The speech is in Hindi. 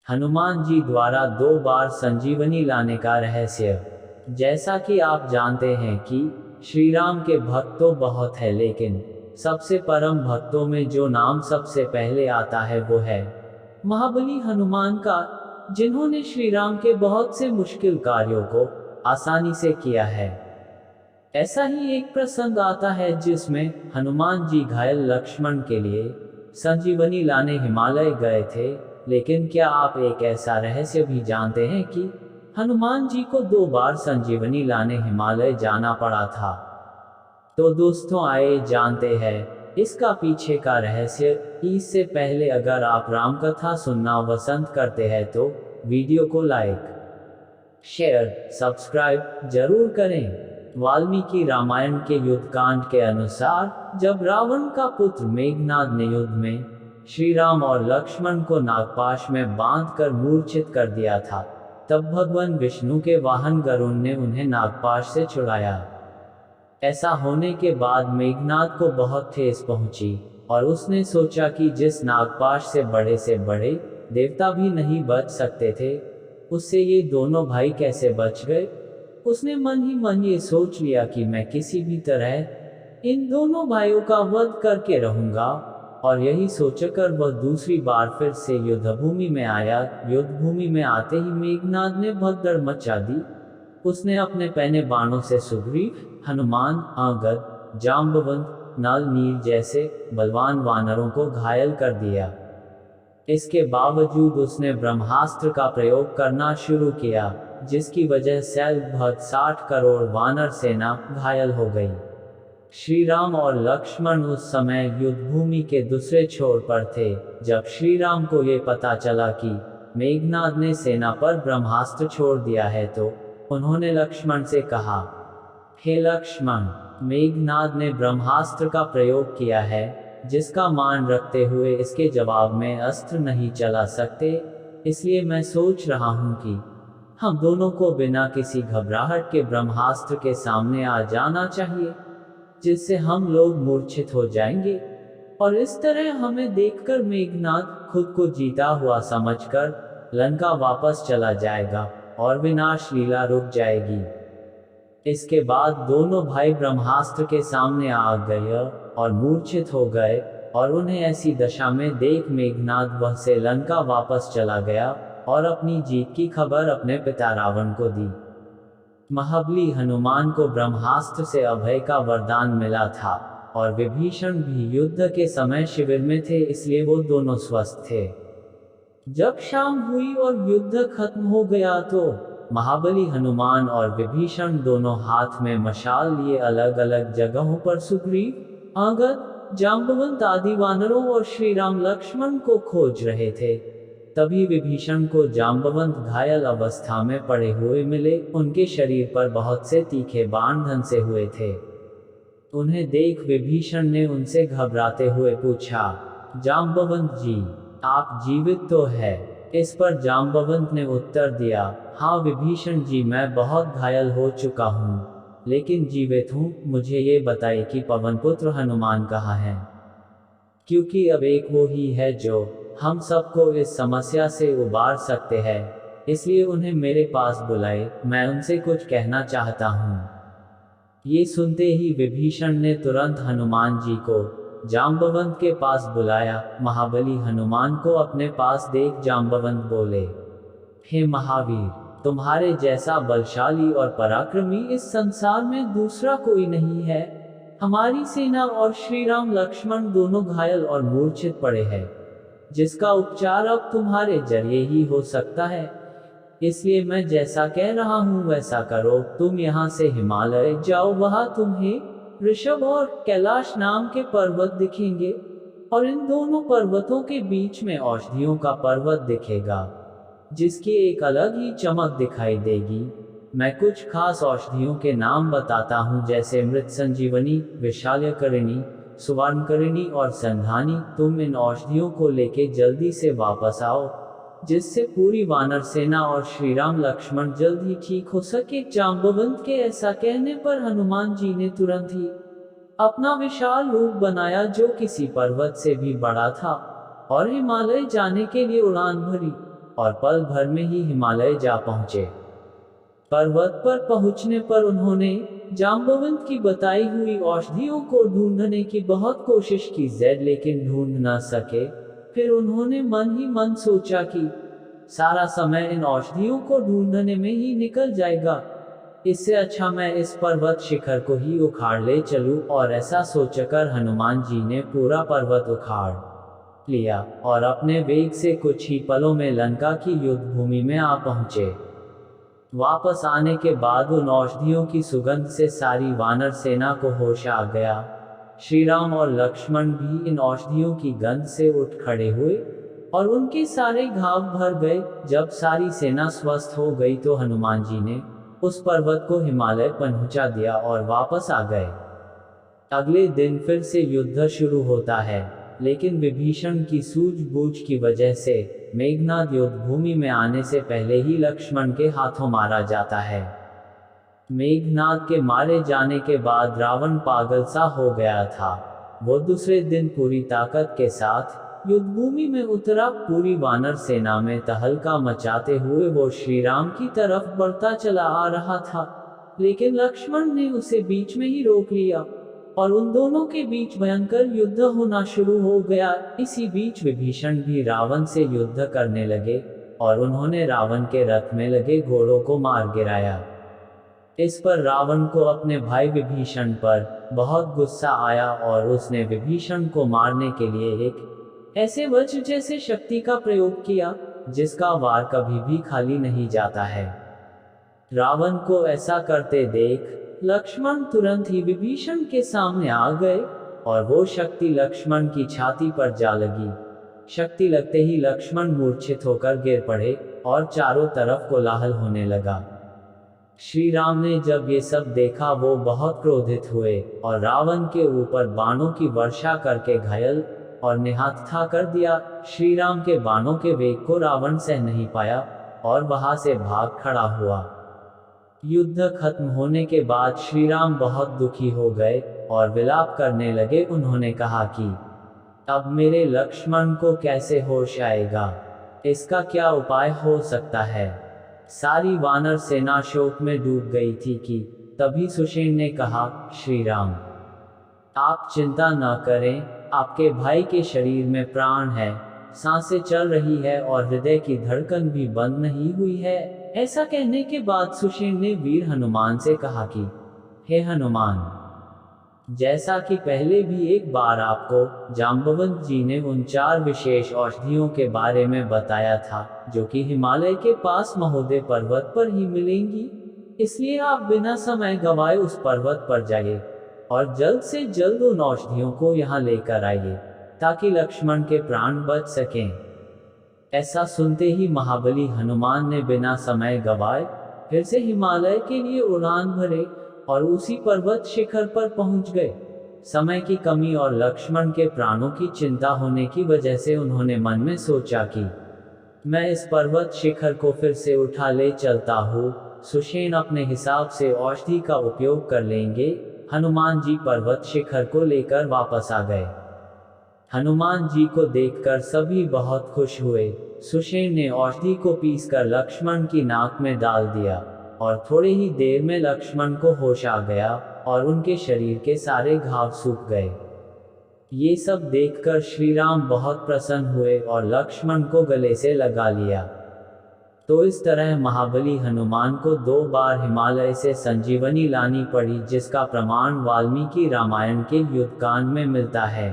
हनुमान जी द्वारा 2 बार संजीवनी लाने का रहस्य। जैसा कि आप जानते हैं कि श्री राम के भक्त तो बहुत है, लेकिन सबसे परम भक्तों में जो नाम सबसे पहले आता है वो है महाबली हनुमान का, जिन्होंने श्री राम के बहुत से मुश्किल कार्यों को आसानी से किया है। ऐसा ही एक प्रसंग आता है जिसमें हनुमान जी घायल लक्ष्मण के लिए संजीवनी लाने हिमालय गए थे। लेकिन क्या आप एक ऐसा रहस्य भी जानते हैं कि हनुमान जी को 2 बार संजीवनी लाने हिमालय जाना पड़ा था? तो दोस्तों, आइए जानते हैं इसका पीछे का रहस्य। इससे पहले अगर आप राम कथा सुनना पसंद करते हैं तो वीडियो को लाइक, शेयर, सब्सक्राइब जरूर करें। वाल्मीकि रामायण के युद्धकांड के अनुसार जब रावण का पुत्र मेघनाद ने युद्ध में श्री राम और लक्ष्मण को नागपाश में बांधकर मूर्छित कर दिया था, तब भगवान विष्णु के वाहन गरुड़ ने उन्हें नागपाश से छुड़ाया। ऐसा होने के बाद मेघनाद को बहुत ठेस पहुंची और उसने सोचा कि जिस नागपाश से बड़े देवता भी नहीं बच सकते थे, उससे ये दोनों भाई कैसे बच गए। उसने मन ही मन ये सोच लिया कि मैं किसी भी तरह इन दोनों भाइयों का वध करके रहूंगा। और यही सोचकर वह दूसरी बार फिर से युद्धभूमि में आया। युद्धभूमि में आते ही मेघनाद ने भगदड़ मचा दी। उसने अपने पैने बाणों से सुग्रीव, हनुमान, अंगद, जाम्बवंत, नल, नील जैसे बलवान वानरों को घायल कर दिया। इसके बावजूद उसने ब्रह्मास्त्र का प्रयोग करना शुरू किया, जिसकी वजह से लगभग 60 करोड़ वानर सेना घायल हो गई। श्री राम और लक्ष्मण उस समय युद्धभूमि के दूसरे छोर पर थे। जब श्री राम को ये पता चला कि मेघनाद ने सेना पर ब्रह्मास्त्र छोड़ दिया है, तो उन्होंने लक्ष्मण से कहा, हे लक्ष्मण, मेघनाद ने ब्रह्मास्त्र का प्रयोग किया है, जिसका मान रखते हुए इसके जवाब में अस्त्र नहीं चला सकते। इसलिए मैं सोच रहा हूं कि हम दोनों को बिना किसी घबराहट के ब्रह्मास्त्र के सामने आ जाना चाहिए, जिससे हम लोग मूर्छित हो जाएंगे और इस तरह हमें देखकर मेघनाद खुद को जीता हुआ समझकर लंका वापस चला जाएगा और विनाश लीला रुक जाएगी। इसके बाद दोनों भाई ब्रह्मास्त्र के सामने आ गए और मूर्छित हो गए, और उन्हें ऐसी दशा में देख मेघनाद वह से लंका वापस चला गया और अपनी जीत की खबर अपने पिता रावण को दी। महाबली हनुमान को ब्रह्मास्त्र से अभय का वरदान मिला था और विभीषण भी युद्ध के समय शिविर में थे, इसलिए वो दोनों स्वस्थ थे। जब शाम हुई और युद्ध खत्म हो गया तो महाबली हनुमान और विभीषण दोनों हाथ में मशाल लिए अलग अलग जगहों पर सुग्रीव, अंगद, जाम्बवंत आदि वानरों और श्री राम लक्ष्मण को खोज रहे थे। तभी विभीषण को जाम्बवंत घायल अवस्था में पड़े हुए मिले। उनके शरीर पर बहुत से तीखे बाण धंसे हुए थे। उन्हें देख विभीषण ने उनसे घबराते हुए पूछा, जाम्बवंत जी, आप जीवित तो है? इस पर जाम्बवंत ने उत्तर दिया, हाँ विभीषण जी, मैं बहुत घायल हो चुका हूँ, लेकिन जीवित हूँ। मुझे ये बताइए कि पवनपुत्र हनुमान कहाँ है, क्योंकि अब एक वो ही है जो हम सबको इस समस्या से उबार सकते हैं। इसलिए उन्हें मेरे पास बुलाए, मैं उनसे कुछ कहना चाहता हूँ। ये सुनते ही विभीषण ने तुरंत हनुमान जी को जाम्बवंत के पास बुलाया। महाबली हनुमान को अपने पास देख जाम्बवंत बोले, हे महावीर, तुम्हारे जैसा बलशाली और पराक्रमी इस संसार में दूसरा कोई नहीं है। हमारी सेना और श्री राम लक्ष्मण दोनों घायल और मूर्छित पड़े हैं, जिसका उपचार अब तुम्हारे जरिए ही हो सकता है। इसलिए मैं जैसा कह रहा हूँ वैसा करो। तुम यहाँ से हिमालय जाओ, वहां तुम्हें ऋषभ और कैलाश नाम के पर्वत दिखेंगे, और इन दोनों पर्वतों के बीच में औषधियों का पर्वत दिखेगा, जिसकी एक अलग ही चमक दिखाई देगी। मैं कुछ खास औषधियों के नाम बताता हूँ, जैसे मृत संजीवनी, विशाल्यकरिणी, सुवर्णकरिणी और संधानी। तुम इन औषधियों को लेके जल्दी से वापस आओ, जिससे पूरी वानर सेना और श्री राम लक्ष्मण जल्द ही ठीक हो सके। जाम्बवंत के ऐसा कहने पर हनुमान जी ने तुरंत ही अपना विशाल रूप बनाया, जो किसी पर्वत से भी बड़ा था, और हिमालय जाने के लिए उड़ान भरी। और पल भर में ही हिमालय जा पहुंचे। पर्वत पर पहुंचने पर उन्होंने जांबवंत की बताई हुई औषधियों को ढूंढने की बहुत कोशिश की लेकिन ढूंढ न सके। फिर उन्होंने मन ही मन सोचा कि सारा समय इन औषधियों को ढूंढने में ही निकल जाएगा, इससे अच्छा मैं इस पर्वत शिखर को ही उखाड़ ले चलूं। और ऐसा सोचकर हनुमान जी ने पूरा पर्वत उखाड़ लिया और अपने वेग से कुछ ही पलों में लंका की युद्ध भूमि में आ पहुंचे। वापस आने के बाद उन औषधियों की सुगंध से सारी वानर सेना को होश आ गया। श्री राम और लक्ष्मण भी इन औषधियों की गंध से उठ खड़े हुए और उनके सारे घाव भर गए। जब सारी सेना स्वस्थ हो गई तो हनुमान जी ने उस पर्वत को हिमालय पहुंचा दिया और वापस आ गए। अगले दिन फिर से युद्ध शुरू होता है, लेकिन विभीषण की सूझबूझ की वजह से मेघनाद युद्ध भूमि में आने से पहले ही लक्ष्मण के हाथों मारा जाता है। मेघनाद के मारे जाने के बाद रावण पागल सा हो गया था। वो दूसरे दिन पूरी ताकत के साथ युद्ध भूमि में उतरा। पूरी वानर सेना में तहलका मचाते हुए वो श्री राम की तरफ बढ़ता चला आ रहा था, लेकिन लक्ष्मण ने उसे बीच में ही रोक लिया और उन दोनों के बीच भयंकर युद्ध होना शुरू हो गया। इसी बीच विभीषण भी रावण से युद्ध करने लगे और उन्होंने रावण के रथ में लगे घोड़ों को मार गिराया। इस पर रावण को अपने भाई विभीषण पर बहुत गुस्सा आया और उसने विभीषण को मारने के लिए एक ऐसे वज्र जैसे शक्ति का प्रयोग किया जिसका वार कभी भी खाली नहीं जाता है। रावण को ऐसा करते देख लक्ष्मण तुरंत ही विभीषण के सामने आ गए और वो शक्ति लक्ष्मण की छाती पर जा लगी। शक्ति लगते ही लक्ष्मण मूर्छित होकर गिर पड़े और चारों तरफ कोलाहल होने लगा। श्री राम ने जब ये सब देखा वो बहुत क्रोधित हुए और रावण के ऊपर बाणों की वर्षा करके घायल और निहत्था कर दिया। श्री राम के बाणों के वेग को रावण सह नहीं पाया और वहां से भाग खड़ा हुआ। युद्ध खत्म होने के बाद श्री राम बहुत दुखी हो गए और विलाप करने लगे। उन्होंने कहा कि अब मेरे लक्ष्मण को कैसे होश आएगा, इसका क्या उपाय हो सकता है। सारी वानर सेना शोक में डूब गई थी कि तभी सुषेण ने कहा, श्री राम आप चिंता न करें, आपके भाई के शरीर में प्राण है, सांसें चल रही है और हृदय की धड़कन भी बंद नहीं हुई है। ऐसा कहने के बाद सुषेण ने वीर हनुमान से कहा कि हे हनुमान, जैसा कि पहले भी एक बार आपको जांबवंत जी ने उन 4 विशेष औषधियों के बारे में बताया था जो कि हिमालय के पास महोदय पर्वत पर ही मिलेंगी, इसलिए आप बिना समय गवाए उस पर्वत पर जाइए और जल्द से जल्द उन औषधियों को यहाँ लेकर आइए ताकि लक्ष्मण के प्राण बच सकें। ऐसा सुनते ही महाबली हनुमान ने बिना समय गवाए फिर से हिमालय के लिए उड़ान भरे और उसी पर्वत शिखर पर पहुंच गए। समय की कमी और लक्ष्मण के प्राणों की चिंता होने की वजह से उन्होंने मन में सोचा कि मैं इस पर्वत शिखर को फिर से उठा ले चलता हूँ। सुषेण अपने हिसाब से औषधि का उपयोग कर लेंगे। हनुमान जी पर्वत शिखर को लेकर वापस आ गए। हनुमान जी को देखकर सभी बहुत खुश हुए। सुषेण ने औषधि को पीसकर लक्ष्मण की नाक में डाल दिया और थोड़े ही देर में लक्ष्मण को होश आ गया और उनके शरीर के सारे घाव सूख गए। ये सब देखकर श्री राम बहुत प्रसन्न हुए और लक्ष्मण को गले से लगा लिया। तो इस तरह महाबली हनुमान को 2 बार हिमालय से संजीवनी लानी पड़ी, जिसका प्रमाण वाल्मीकि रामायण के युद्धकांड में मिलता है।